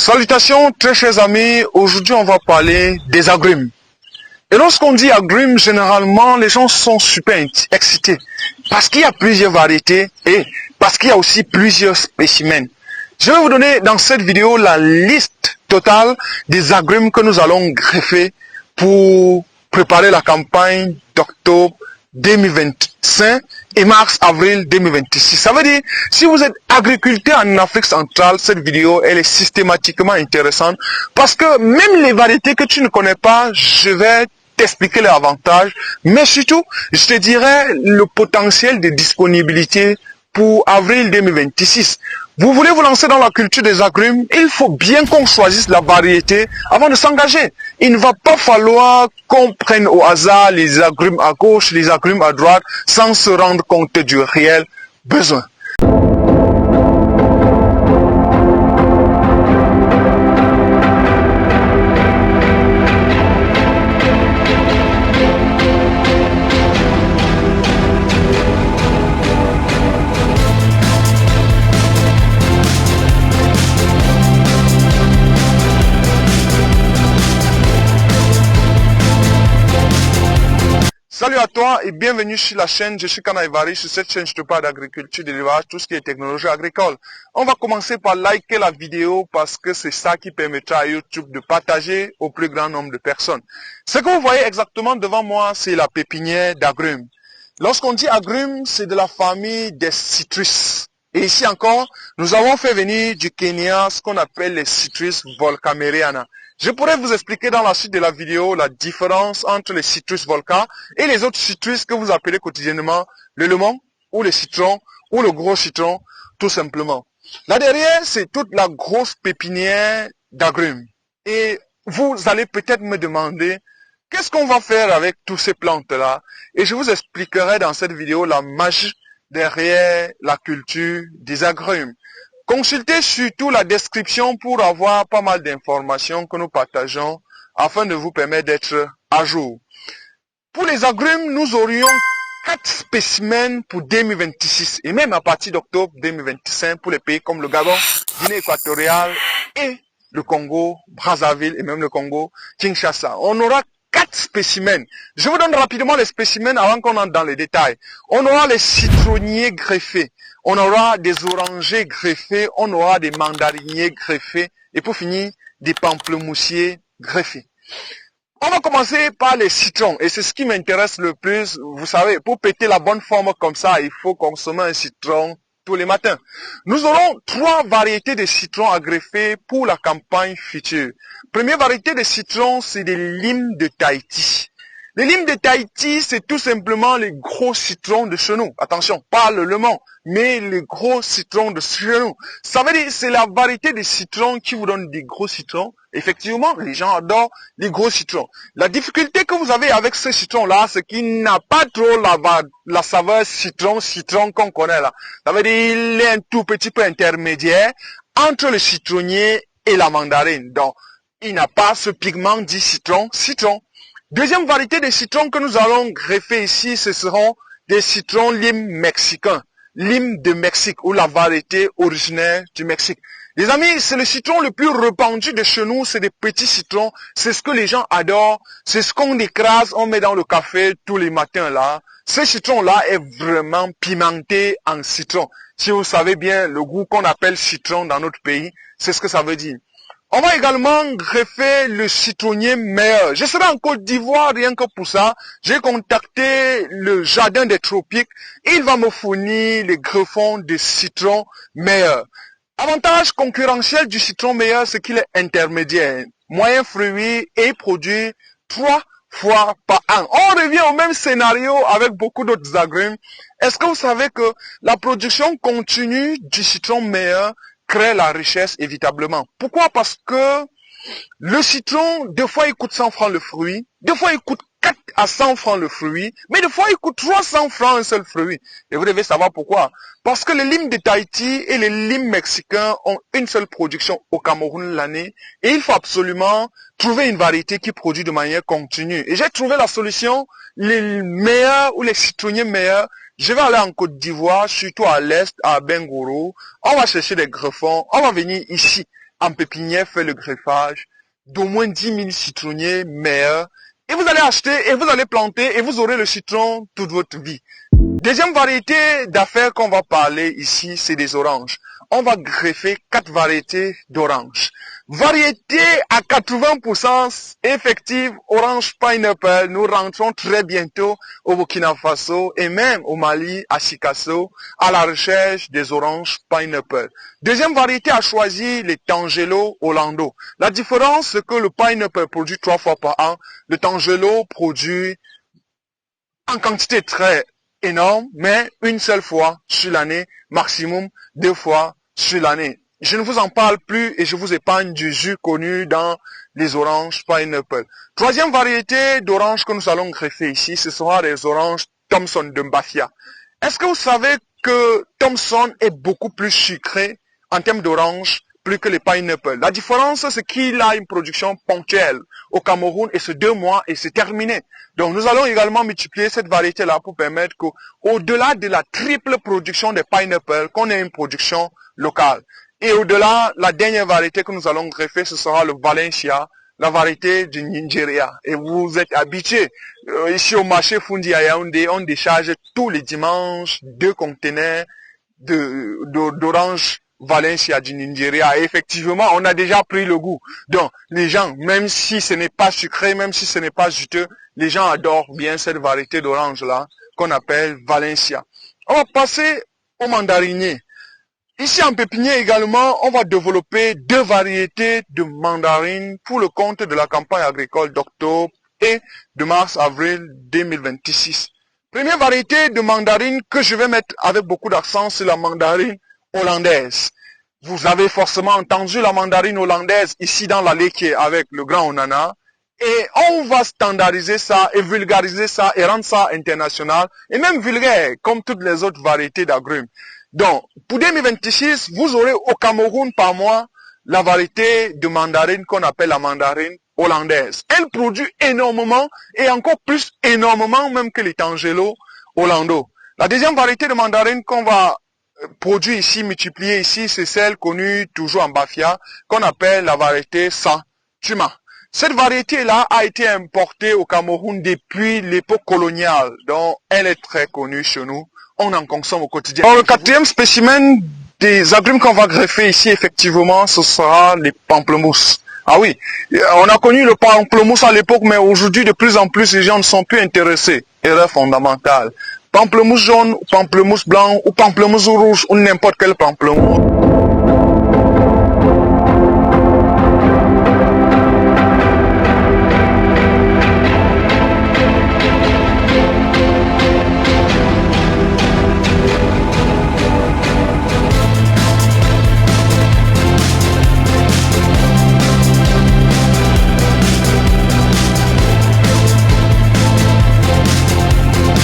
Salutations très chers amis, aujourd'hui on va parler des agrumes. Et lorsqu'on dit agrumes, généralement les gens sont super excités parce qu'il y a plusieurs variétés et parce qu'il y a aussi plusieurs spécimens. Je vais vous donner dans cette vidéo la liste totale des agrumes que nous allons greffer pour préparer la campagne d'octobre 2025 et mars-avril 2026. Ça veut dire, si vous êtes agriculteur en Afrique centrale, cette vidéo, elle est systématiquement intéressante parce que même les variétés que tu ne connais pas, je vais t'expliquer les avantages, mais surtout, je te dirai le potentiel de disponibilité pour avril 2026. Vous voulez vous lancer dans la culture des agrumes, il faut bien qu'on choisisse la variété avant de s'engager. Il ne va pas falloir qu'on prenne au hasard les agrumes à gauche, les agrumes à droite, sans se rendre compte du réel besoin. Salut à toi et bienvenue sur la chaîne, je suis Kana Ivari. Sur cette chaîne, je te parle d'agriculture, d'élevage, tout ce qui est technologie agricole. On va commencer par liker la vidéo parce que c'est ça qui permettra à YouTube de partager au plus grand nombre de personnes. Ce que vous voyez exactement devant moi, c'est la pépinière d'agrumes. Lorsqu'on dit agrumes, c'est de la famille des citrus. Et ici encore, nous avons fait venir du Kenya ce qu'on appelle les citrus volcameriana. Je pourrais vous expliquer dans la suite de la vidéo la différence entre les citrus volca et les autres citrus que vous appelez quotidiennement le lemon ou le citron ou le gros citron, tout simplement. Là derrière, c'est toute la grosse pépinière d'agrumes. Et vous allez peut-être me demander, qu'est-ce qu'on va faire avec tous ces plantes-là? Et je vous expliquerai dans cette vidéo la magie derrière la culture des agrumes. Consultez surtout la description pour avoir pas mal d'informations que nous partageons afin de vous permettre d'être à jour. Pour les agrumes, nous aurions 4 spécimens pour 2026 et même à partir d'octobre 2025 pour les pays comme le Gabon, Guinée équatoriale et le Congo, Brazzaville et même le Congo, Kinshasa. On aura 4 spécimens. Je vous donne rapidement les spécimens avant qu'on entre dans les détails. On aura les citronniers greffés. On aura des orangers greffés, on aura des mandariniers greffés et pour finir, des pamplemoussiers greffés. On va commencer par les citrons et c'est ce qui m'intéresse le plus. Vous savez, pour péter la bonne forme comme ça, il faut consommer un citron tous les matins. Nous aurons 3 variétés de citrons à greffer pour la campagne future. Première variété de citrons, c'est des limes de Tahiti. Les limes de Tahiti, c'est tout simplement les gros citrons de chez nous. Attention, pas le lemon, mais les gros citrons de chez nous. Ça veut dire c'est la variété de citrons qui vous donne des gros citrons. Effectivement, les gens adorent les gros citrons. La difficulté que vous avez avec ce citron-là, c'est qu'il n'a pas trop la saveur citron qu'on connaît là. Ça veut dire il est un tout petit peu intermédiaire entre le citronnier et la mandarine. Donc, il n'a pas ce pigment dit citron. Deuxième variété de citrons que nous allons greffer ici, ce seront des citrons limes mexicains. Lime de Mexique ou la variété originaire du Mexique. Les amis, c'est le citron le plus répandu de chez nous, c'est des petits citrons. C'est ce que les gens adorent. C'est ce qu'on écrase, on met dans le café tous les matins là. Ce citron-là est vraiment pimenté en citron. Si vous savez bien le goût qu'on appelle citron dans notre pays, c'est ce que ça veut dire. On va également greffer le citronnier meilleur. Je serai en Côte d'Ivoire rien que pour ça. J'ai contacté le jardin des tropiques. Il va me fournir les greffons de citron meilleur. Avantage concurrentiel du citron meilleur, c'est qu'il est intermédiaire. Moyen fruit et produit 3 fois par an. On revient au même scénario avec beaucoup d'autres agrumes. Est-ce que vous savez que la production continue du citron meilleur crée la richesse évitablement? Pourquoi? Parce que le citron, des fois il coûte 100 francs le fruit, des fois il coûte 4 à 100 francs le fruit, mais des fois il coûte 300 francs un seul fruit. Et vous devez savoir pourquoi. Parce que les limes de Tahiti et les limes mexicains ont une seule production au Cameroun l'année, et il faut absolument trouver une variété qui produit de manière continue. Et j'ai trouvé la solution, les meilleurs ou les citronniers meilleurs. Je vais aller en Côte d'Ivoire, surtout à l'est, à Bengoro. On va chercher des greffons, on va venir ici en pépinière faire le greffage d'au moins 10 000 citronniers meilleurs. Et vous allez acheter et vous allez planter et vous aurez le citron toute votre vie. Deuxième variété d'affaires qu'on va parler ici, c'est des oranges. On va greffer 4 variétés d'oranges. Variété à 80% effective, orange pineapple. Nous rentrons très bientôt au Burkina Faso et même au Mali, à Sikasso, à la recherche des oranges pineapple. Deuxième variété à choisir, les Tangelo Orlando. La différence, c'est que le pineapple produit 3 fois par an. Le Tangelo produit en quantité très énorme, mais une seule fois sur l'année, maximum 2 fois sur l'année. Je ne vous en parle plus et je vous épargne du jus connu dans les oranges pineapple. Troisième variété d'oranges que nous allons greffer ici, ce sera les oranges Thomson de Mbafia. Est-ce que vous savez que Thomson est beaucoup plus sucré en termes d'orange plus que les pineapple? La différence, c'est qu'il a une production ponctuelle au Cameroun et c'est 2 mois et c'est terminé. Donc nous allons également multiplier cette variété-là pour permettre qu'au-delà de la triple production des pineapple, qu'on ait une production locale. Et au-delà, la dernière variété que nous allons greffer, ce sera le Valencia, la variété du Nigeria. Et vous êtes habitués. Ici au marché Fundi à Yaoundé, on décharge tous les dimanches 2 conteneurs d'orange Valencia du Nigeria. Et effectivement, on a déjà pris le goût. Donc, les gens, même si ce n'est pas sucré, même si ce n'est pas juteux, les gens adorent bien cette variété d'orange-là, qu'on appelle Valencia. On va passer au mandarinier. Ici en pépinière également, on va développer 2 variétés de mandarines pour le compte de la campagne agricole d'octobre et de mars-avril 2026. Première variété de mandarine que je vais mettre avec beaucoup d'accent, c'est la mandarine hollandaise. Vous avez forcément entendu la mandarine hollandaise ici dans la Léké avec le grand Onana. Et on va standardiser ça et vulgariser ça et rendre ça international et même vulgaire comme toutes les autres variétés d'agrumes. Donc, pour 2026, vous aurez au Cameroun par mois la variété de mandarine qu'on appelle la mandarine hollandaise. Elle produit énormément et encore plus énormément même que les Tangelo Orlando. La deuxième variété de mandarine qu'on va produire ici, multiplier ici, c'est celle connue toujours en Bafia, qu'on appelle la variété Santuma. Cette variété-là a été importée au Cameroun depuis l'époque coloniale, donc elle est très connue chez nous. On en consomme au quotidien. Alors, le quatrième spécimen des agrumes qu'on va greffer ici, effectivement, ce sera les pamplemousses. Ah oui, on a connu le pamplemousse à l'époque, mais aujourd'hui, de plus en plus, les gens ne sont plus intéressés. Erreur fondamentale. Pamplemousse jaune, pamplemousse blanc, ou pamplemousse rouge, ou n'importe quel pamplemousse.